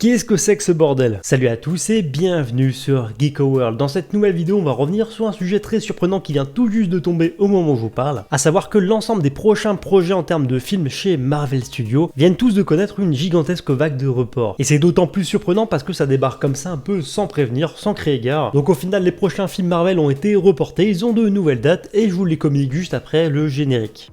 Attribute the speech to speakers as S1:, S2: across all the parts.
S1: Qu'est-ce que c'est que ce bordel? Salut à tous et bienvenue sur Geeko World. Dans cette nouvelle vidéo, on va revenir sur un sujet très surprenant qui vient tout juste de tomber au moment où je vous parle, à savoir que l'ensemble des prochains projets en termes de films chez Marvel Studios viennent tous de connaître une gigantesque vague de reports. Et c'est d'autant plus surprenant parce que ça débarque comme ça un peu sans prévenir, sans créer gare. Donc au final, les prochains films Marvel ont été reportés, ils ont de nouvelles dates et je vous les communique juste après le générique.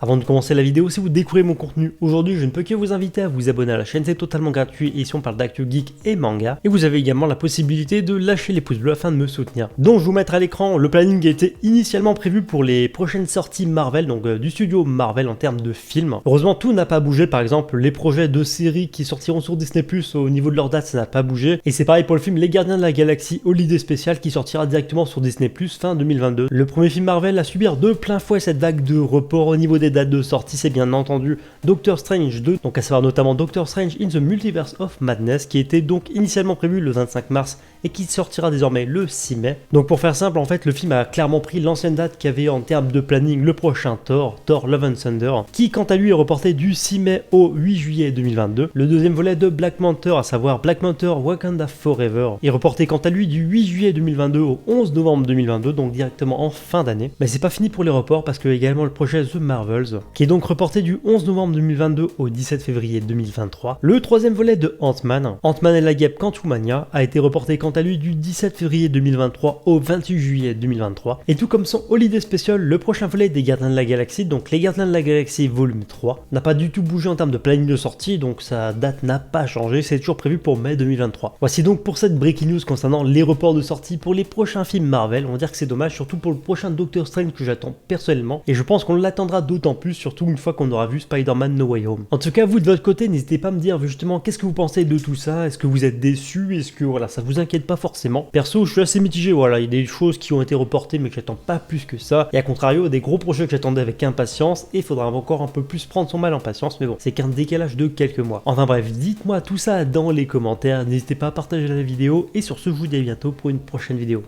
S1: Avant de commencer la vidéo, si vous découvrez mon contenu aujourd'hui, je ne peux que vous inviter à vous abonner à la chaîne, c'est totalement gratuit et ici on parle d'actu geek et manga. Et vous avez également la possibilité de lâcher les pouces bleus afin de me soutenir. Donc je vous mettrai à l'écran le planning qui était initialement prévu pour les prochaines sorties Marvel, donc du studio Marvel en termes de films. Heureusement tout n'a pas bougé, par exemple les projets de séries qui sortiront sur Disney+, au niveau de leur date ça n'a pas bougé. Et c'est pareil pour le film Les Gardiens de la Galaxie Holiday Special qui sortira directement sur Disney+, fin 2022. Le premier film Marvel a subir de plein fouet cette vague de report au niveau des dates de sortie, c'est bien entendu Doctor Strange 2, donc à savoir notamment Doctor Strange in the Multiverse of Madness, qui était donc initialement prévu le 25 mars et qui sortira désormais le 6 mai. Donc pour faire simple, en fait, le film a clairement pris l'ancienne date qu'avait en termes de planning le prochain Thor Love and Thunder, qui quant à lui est reporté du 6 mai au 8 juillet 2022. Le deuxième volet de Black Panther, à savoir Black Panther Wakanda Forever, est reporté quant à lui du 8 juillet 2022 au 11 novembre 2022, donc directement en fin d'année. Mais c'est pas fini pour les reports parce que également le projet The Marvels, qui est donc reporté du 11 novembre 2022 au 17 février 2023. Le troisième volet de Ant-Man et la Guêpe Quantumania, a été reporté quant à lui du 17 février 2023 au 28 juillet 2023. Et tout comme son Holiday Special, le prochain volet des Gardiens de la Galaxie, donc les Gardiens de la Galaxie volume 3, n'a pas du tout bougé en termes de planning de sortie, donc sa date n'a pas changé, c'est toujours prévu pour mai 2023. Voici donc pour cette breaking news concernant les reports de sortie pour les prochains films Marvel. On va dire que c'est dommage, surtout pour le prochain Doctor Strange que j'attends personnellement, et je pense qu'on l'attendra d'autant plus, surtout une fois qu'on aura vu Spider-Man No Way Home. En tout cas, vous de votre côté, n'hésitez pas à me dire justement qu'est-ce que vous pensez de tout ça, est-ce que vous êtes déçus, est-ce que voilà, ça vous inquiète pas forcément. Perso, je suis assez mitigé, voilà, il y a des choses qui ont été reportées mais que j'attends pas plus que ça, et à contrario, des gros projets que j'attendais avec impatience, et il faudra encore un peu plus prendre son mal en patience, mais bon, c'est qu'un décalage de quelques mois. Enfin bref, dites-moi tout ça dans les commentaires, n'hésitez pas à partager la vidéo, et sur ce, je vous dis à bientôt pour une prochaine vidéo.